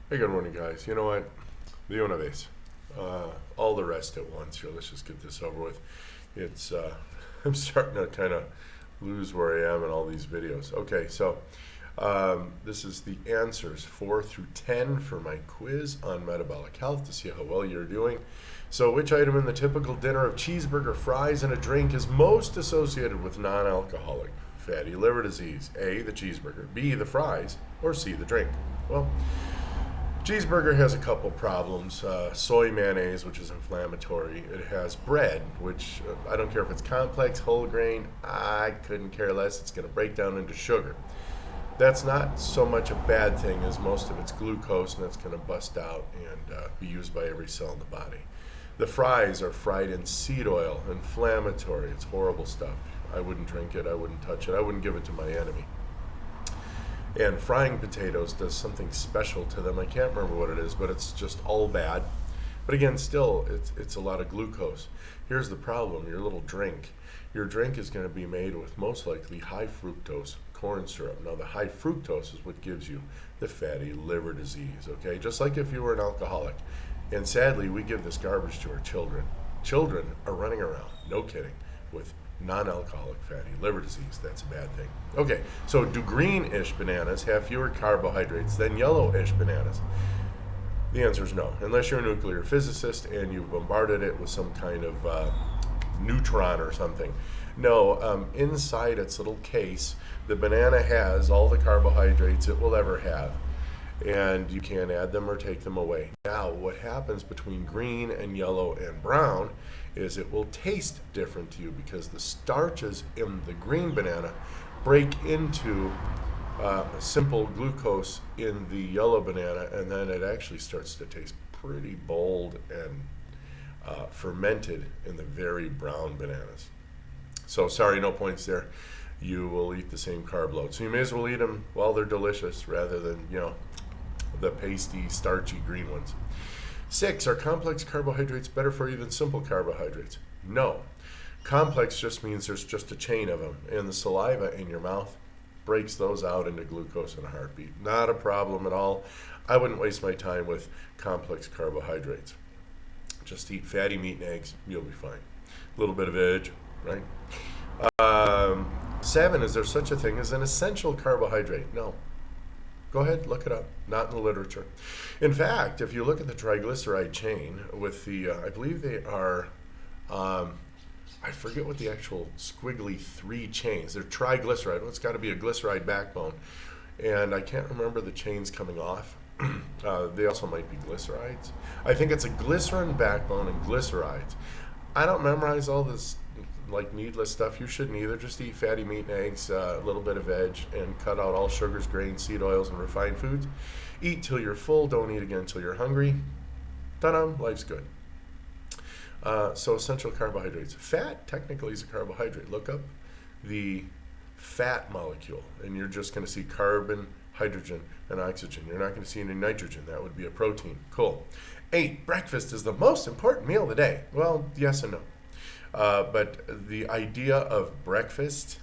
Hey, good morning, guys. You know what? De una vez. All the rest at once. Here, let's just get this over with. It's I'm starting to kind of lose where I am in all these videos. Okay, so this is the answers 4 through 10 for my quiz on metabolic health to see how well you're doing. So, which item in the typical dinner of cheeseburger, fries, and a drink is most associated with non-alcoholic fatty liver disease? A, the cheeseburger, B, the fries, or C, the drink? Well, cheeseburger has a couple problems. Soy mayonnaise, which is inflammatory. It has bread, which I don't care if it's complex, whole grain, I couldn't care less. It's going to break down into sugar. That's not so much a bad thing as most of it's glucose, and that's going to bust out and be used by every cell in the body. The fries are fried in seed oil, inflammatory. It's horrible stuff. I wouldn't drink it. I wouldn't touch it. I wouldn't give it to my enemy. And frying potatoes does something special to them. I can't remember what it is, but it's just all bad. But again, still, it's a lot of glucose. Here's the problem, your little drink. Your drink is going to be made with most likely high fructose corn syrup. Now, the high fructose is what gives you the fatty liver disease, okay? Just like if you were an alcoholic. And sadly, we give this garbage to our children. Children are running around, no kidding, with non-alcoholic fatty liver disease. That's a bad thing. Okay, so do greenish bananas have fewer carbohydrates than yellowish bananas? The answer is no, unless you're a nuclear physicist and you've bombarded it with some kind of neutron or something. No, inside its little case, the banana has all the carbohydrates it will ever have, and you can't add them or take them away. Now, what happens between green and yellow and brown is it will taste different to you because the starches in the green banana break into simple glucose in the yellow banana, and then it actually starts to taste pretty bold and fermented in the very brown bananas. So sorry, no points there. You will eat the same carb load. So you may as well eat them while they're delicious rather than, the pasty, starchy green ones. 6, are complex carbohydrates better for you than simple carbohydrates? No. Complex just means there's just a chain of them, and the saliva in your mouth breaks those out into glucose in a heartbeat. Not a problem at all. I wouldn't waste my time with complex carbohydrates. Just eat fatty meat and eggs, you'll be fine. A little bit of veg, right? 7, is there such a thing as an essential carbohydrate? No. Go ahead, look it up. Not in the literature. In fact, if you look at the triglyceride chain with the, I believe they are, I forget what the actual squiggly 3 chains. They're triglyceride. Well, it's got to be a glyceride backbone. And I can't remember the chains coming off. They also might be glycerides. I think it's a glycerin backbone and glycerides. I don't memorize all this like needless stuff. You shouldn't either. Just eat fatty meat and eggs, a little bit of veg, and cut out all sugars, grains, seed oils, and refined foods. Eat till you're full. Don't eat again till you're hungry. Ta-da, life's good. So essential carbohydrates. Fat technically is a carbohydrate. Look up the fat molecule, and you're just going to see carbon, hydrogen, and oxygen. You're not going to see any nitrogen. That would be a protein. Cool. 8, breakfast is the most important meal of the day. Well, yes and no. But the idea of breakfast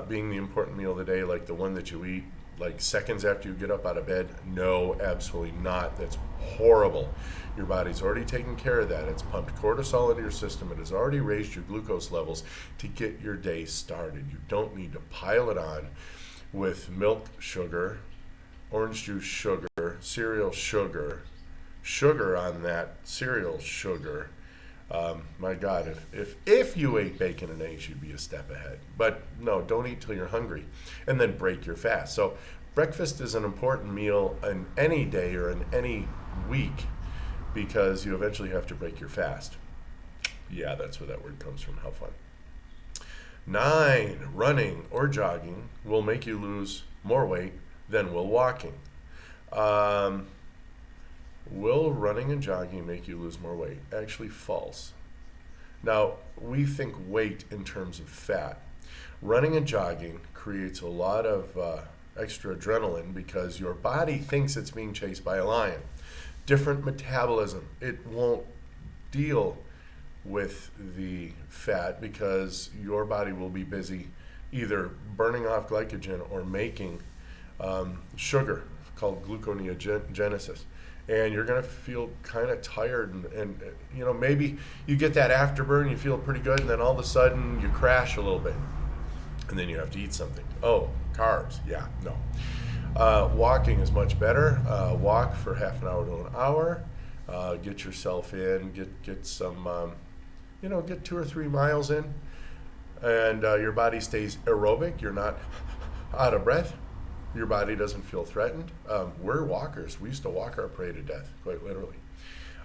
being the important meal of the day, like the one that you eat like seconds after you get up out of bed, no, absolutely not. That's horrible. Your body's already taken care of that. It's pumped cortisol into your system. It has already raised your glucose levels to get your day started. You don't need to pile it on with milk if orange juice sugar, cereal sugar, sugar on that cereal sugar. My God, if you ate bacon and eggs, you'd be a step ahead. But no, don't eat till you're hungry, and then break your fast. So breakfast is an important meal in any day or in any week because you eventually have to break your fast. Yeah, that's where that word comes from. How fun. 9, running or jogging will make you lose more weight than will walking. Will running and jogging make you lose more weight? Actually, false. Now, we think weight in terms of fat. Running and jogging creates a lot of extra adrenaline because your body thinks it's being chased by a lion. Different metabolism. It won't deal with the fat because your body will be busy either burning off glycogen or making sugar called gluconeogenesis. And you're going to feel kind of tired, and maybe you get that afterburn, you feel pretty good, and then all of a sudden you crash a little bit, and then you have to eat something. Oh, carbs. Yeah, no. Walking is much better. Walk for half an hour to an hour. Get yourself in. Get some. Get 2 or 3 miles in, and your body stays aerobic. You're not out of breath. Your body doesn't feel threatened. We're walkers. We used to walk our prey to death, quite literally.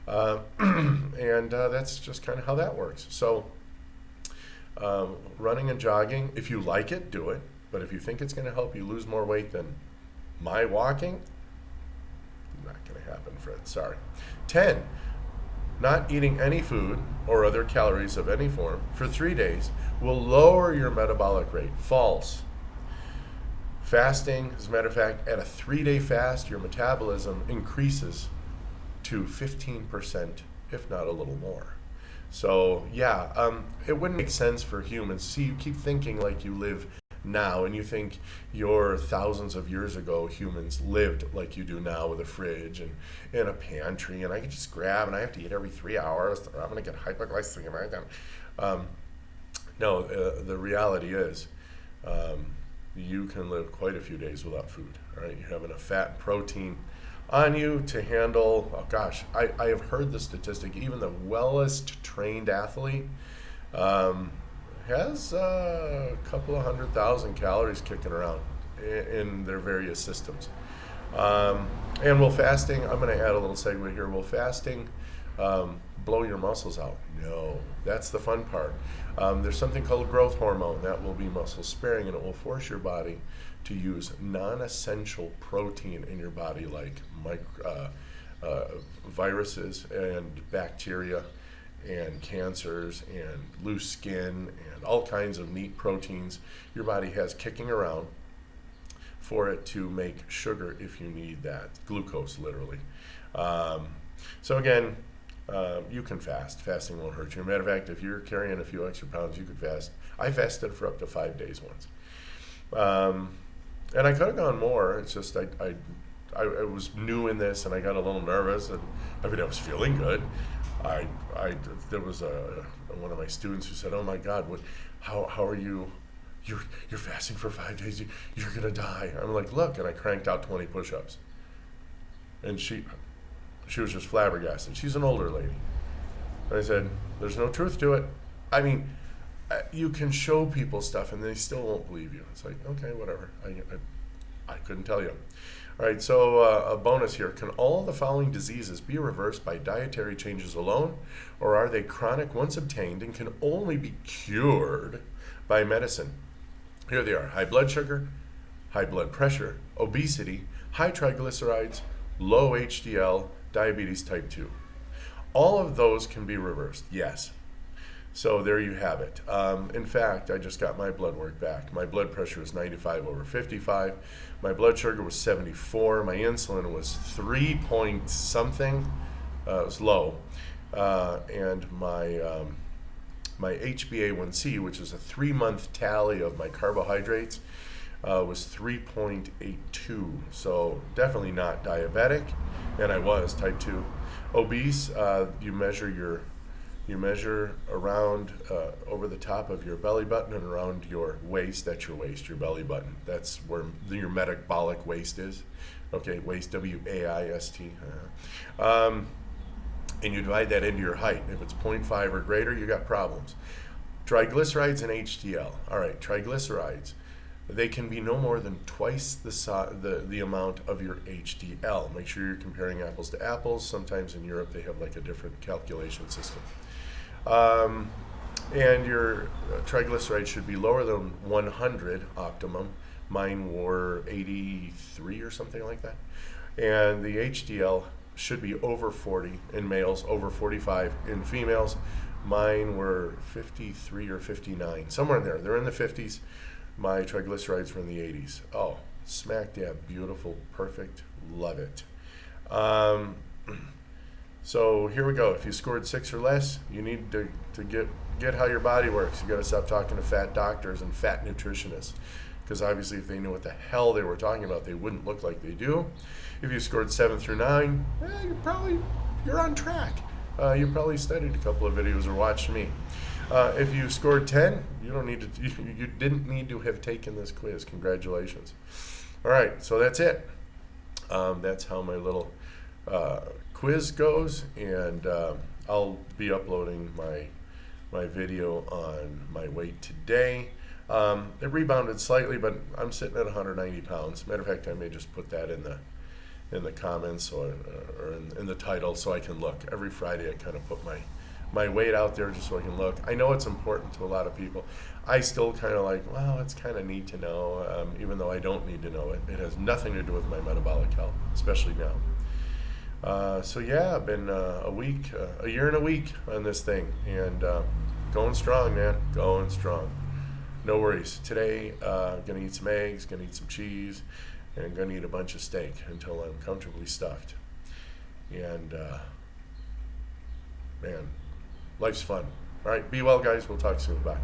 And that's just kind of how that works. So running and jogging, if you like it, do it. But if you think it's going to help you lose more weight than my walking, not going to happen, Fred. Sorry. 10, not eating any food or other calories of any form for 3 days will lower your metabolic rate. False. Fasting, as a matter of fact, at a 3-day fast, your metabolism increases to 15%, if not a little more. So, it wouldn't make sense for humans. See, you keep thinking like you live now, and you think your thousands of years ago humans lived like you do now, with a fridge and a pantry, and I can just grab, and I have to eat every 3 hours, or I'm going to get hypoglycemia. No, the reality is, you can live quite a few days without food. All right, you have enough fat and protein on you to handle. Oh gosh, I have heard the statistic. Even the wellest trained athlete has a couple of 100,000 calories kicking around in their various systems. And will fasting? I'm going to add a little segue here. Will fasting blow your muscles out? No, that's the fun part. There's something called growth hormone that will be muscle sparing, and it will force your body to use non-essential protein in your body, like viruses and bacteria and cancers and loose skin and all kinds of neat proteins your body has kicking around for it to make sugar if you need that, glucose literally. So again, you can fast. Fasting won't hurt you. Matter of fact, if you're carrying a few extra pounds, you could fast. I fasted for up to 5 days once. And I could have gone more. It's just I was new in this, and I got a little nervous. And I was feeling good. There was one of my students who said, "Oh my God, how are you? You're fasting for 5 days. You're gonna die." I'm like, "Look," and I cranked out 20 push-ups. And she was just flabbergasted. She's an older lady. And I said, "There's no truth to it." I mean, you can show people stuff and they still won't believe you. It's like, okay, whatever. I couldn't tell you. All right, so a bonus here. Can all the following diseases be reversed by dietary changes alone, or are they chronic once obtained and can only be cured by medicine? Here they are: high blood sugar, high blood pressure, obesity, high triglycerides, low HDL, diabetes type 2. All of those can be reversed, yes. So there you have it. In fact, I just got my blood work back. My blood pressure was 95/55. My blood sugar was 74. My insulin was 3 point something. It was low. And my HbA1c, which is a 3-month tally of my carbohydrates, was 3.82. So definitely not diabetic, and I was type 2. Obese, you measure around over the top of your belly button and around your waist. That's your waist, your belly button. That's where your metabolic waist is. Okay, waist, W-A-I-S-T. And you divide that into your height. If it's 0.5 or greater, you got problems. Triglycerides and HDL. All right, triglycerides. They can be no more than twice the amount of your HDL. Make sure you're comparing apples to apples. Sometimes in Europe they have like a different calculation system. And your triglycerides should be lower than 100 optimum. Mine were 83 or something like that. And the HDL should be over 40 in males, over 45 in females. Mine were 53 or 59, somewhere in there. They're in the 50s. My triglycerides were in the 80s. Oh, smack dab, beautiful, perfect, love it. So here we go. If you scored 6 or less, you need to get how your body works. You got to stop talking to fat doctors and fat nutritionists, because obviously if they knew what the hell they were talking about, they wouldn't look like they do. If you scored 7 through 9, you're on track. You probably studied a couple of videos or watched me. If you scored 10, you didn't need to have taken this quiz. Congratulations. All right, so that's it. That's how my little quiz goes, and I'll be uploading my video on my weight today. It rebounded slightly, but I'm sitting at 190 pounds. Matter of fact, I may just put that in the comments or in the title so I can look. Every Friday I kind of put my weight out there just so I can look. I know it's important to a lot of people. I still kind of like, well, it's kind of neat to know, even though I don't need to know it. It has nothing to do with my metabolic health, especially now. So yeah, I've been a year and a week on this thing, and going strong, man, going strong. No worries. Today, gonna eat some eggs, gonna eat some cheese, and gonna eat a bunch of steak until I'm comfortably stuffed. And man, life's fun. All right, be well, guys. We'll talk soon. Bye.